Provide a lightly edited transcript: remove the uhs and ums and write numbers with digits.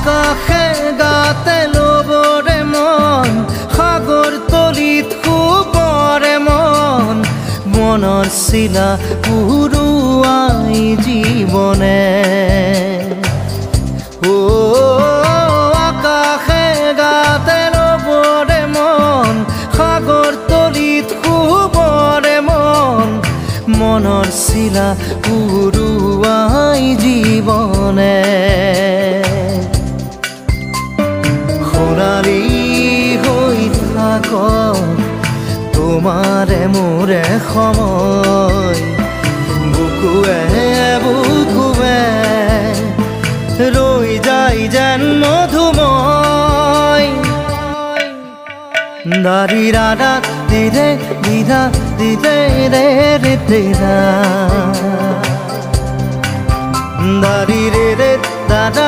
আকাশে গাতে ল'বৰে মন সাগৰ তলিত শুবৰে মন মনৰ চিলা উৰুৱাই জীৱনে আকাশে গাতে ল'বৰে মন সাগৰ তলিত শুবৰে মন মনৰ চিলা উৰুৱাই জীৱনে সোণালী হৈ থাকক তোমাৰে মোৰে সময় বুকুৱে বুকুৱে ৰৈ যায় যেন মধুময় দাৰি ৰাধা দিৰে দিধা দিৰে ৰে ৰে তেৰা দাৰি ৰে ৰে দাদা